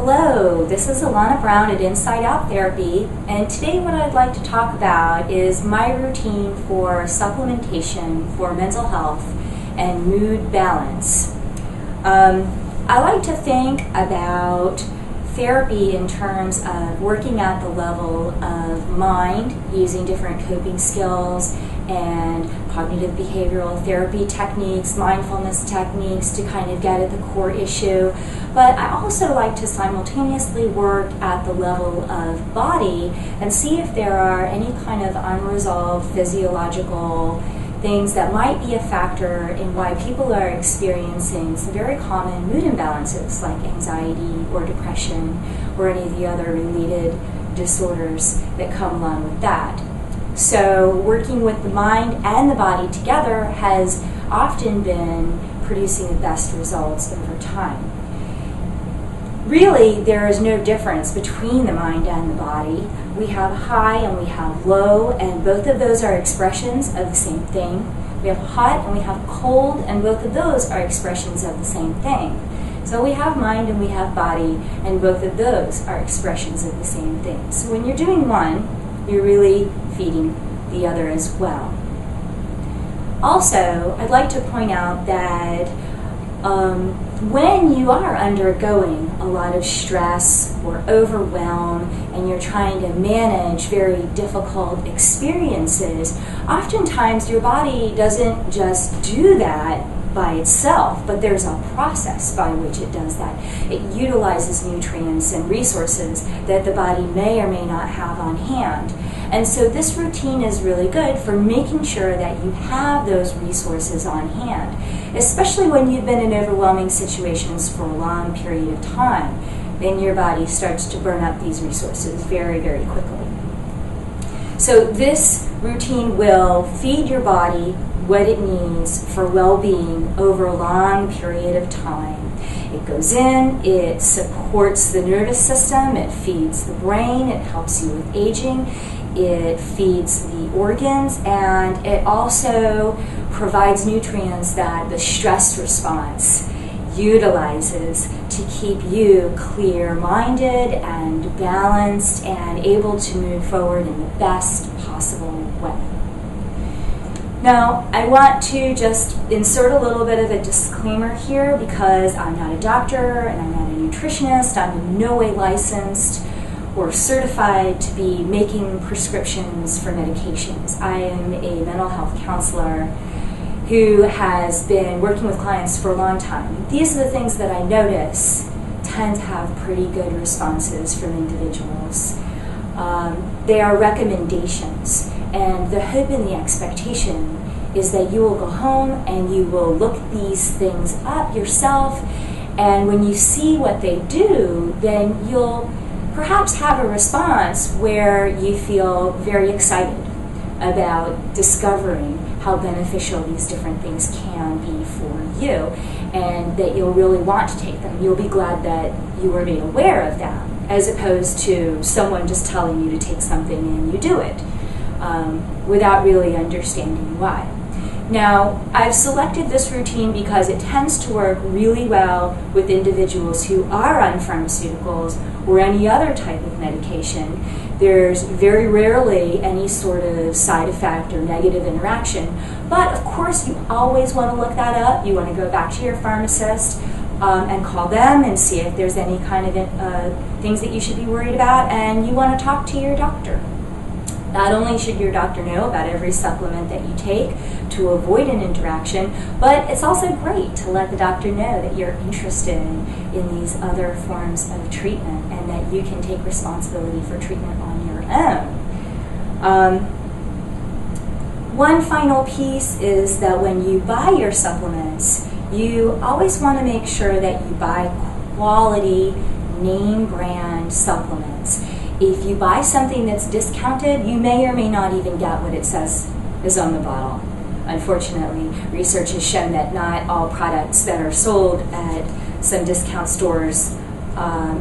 Hello, this is Alana Brown at Inside Out Therapy, and today what I'd like to talk about is my routine for supplementation for mental health and mood balance. I like to think about therapy in terms of working at the level of mind, using different coping skills and cognitive behavioral therapy techniques, mindfulness techniques to kind of get at the core issue. But I also like to simultaneously work at the level of body and see if there are any kind of unresolved physiological things that might be a factor in why people are experiencing some very common mood imbalances like anxiety or depression or any of the other related disorders that come along with that. So working with the mind and the body together has often been producing the best results over time. Really, there is no difference between the mind and the body. We have high and we have low, and both of those are expressions of the same thing. We have hot and we have cold, and both of those are expressions of the same thing. So we have mind and we have body, and both of those are expressions of the same thing. So when you're doing one, you're really feeding the other as well. Also, I'd like to point out that when you are undergoing a lot of stress or overwhelm and you're trying to manage very difficult experiences, oftentimes your body doesn't just do that by itself, but there's a process by which it does that. It utilizes nutrients and resources that the body may or may not have on hand. And so this routine is really good for making sure that you have those resources on hand, especially when you've been in overwhelming situations for a long period of time. Then your body starts to burn up these resources very, very quickly. So this routine will feed your body what it needs for well-being over a long period of time. It goes in, it supports the nervous system, it feeds the brain, it helps you with aging, it feeds the organs, and it also provides nutrients that the stress response utilizes to keep you clear-minded and balanced and able to move forward in the best possible way. Now, I want to just insert a little bit of a disclaimer here because I'm not a doctor and I'm not a nutritionist. I'm in no way licensed or certified to be making prescriptions for medications. I am a mental health counselor who has been working with clients for a long time. These are the things that I notice tend to have pretty good responses from individuals. They are recommendations, and the hope and the expectation is that you will go home and you will look these things up yourself, and when you see what they do, then you'll perhaps have a response where you feel very excited about discovering how beneficial these different things can be for you, and that you'll really want to take them. You'll be glad that you were made aware of them, as opposed to someone just telling you to take something and you do it without really understanding why. Now, I've selected this routine because it tends to work really well with individuals who are on pharmaceuticals or any other type of medication. There's very rarely any sort of side effect or negative interaction, but of course you always want to look that up. You want to go back to your pharmacist and call them and see if there's any kind of things that you should be worried about, and you want to talk to your doctor. Not only should your doctor know about every supplement that you take to avoid an interaction, but it's also great to let the doctor know that you're interested in these other forms of treatment and that you can take responsibility for treatment on your own. One final piece is that when you buy your supplements, you always want to make sure that you buy quality name brand supplements. If you buy something that's discounted, you may or may not even get what it says is on the bottle. Unfortunately, research has shown that not all products that are sold at some discount stores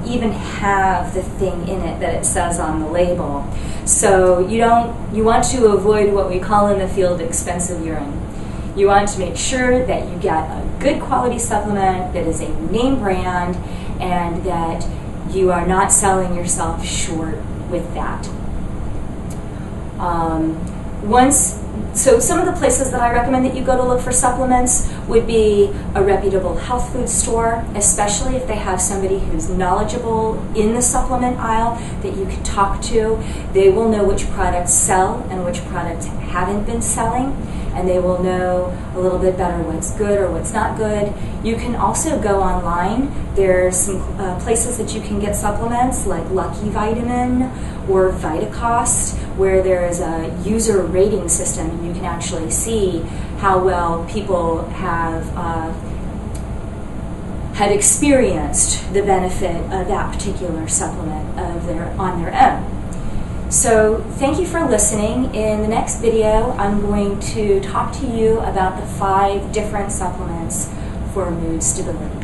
even have the thing in it that it says on the label. So you want to avoid what we call in the field expensive urine. You want to make sure that you get a good quality supplement that is a name brand and that you are not selling yourself short with that. So some of the places that I recommend that you go to look for supplements would be a reputable health food store, especially if they have somebody who's knowledgeable in the supplement aisle that you can talk to. They will know which products sell and which products haven't been selling, and they will know a little bit better what's good or what's not good. You can also go online. There's some places that you can get supplements like Lucky Vitamin or Vitacost, where there is a user rating system, and you can actually see how well people have experienced the benefit of that particular supplement on their own. So thank you for listening. In the next video, I'm going to talk to you about the 5 different supplements for mood stability.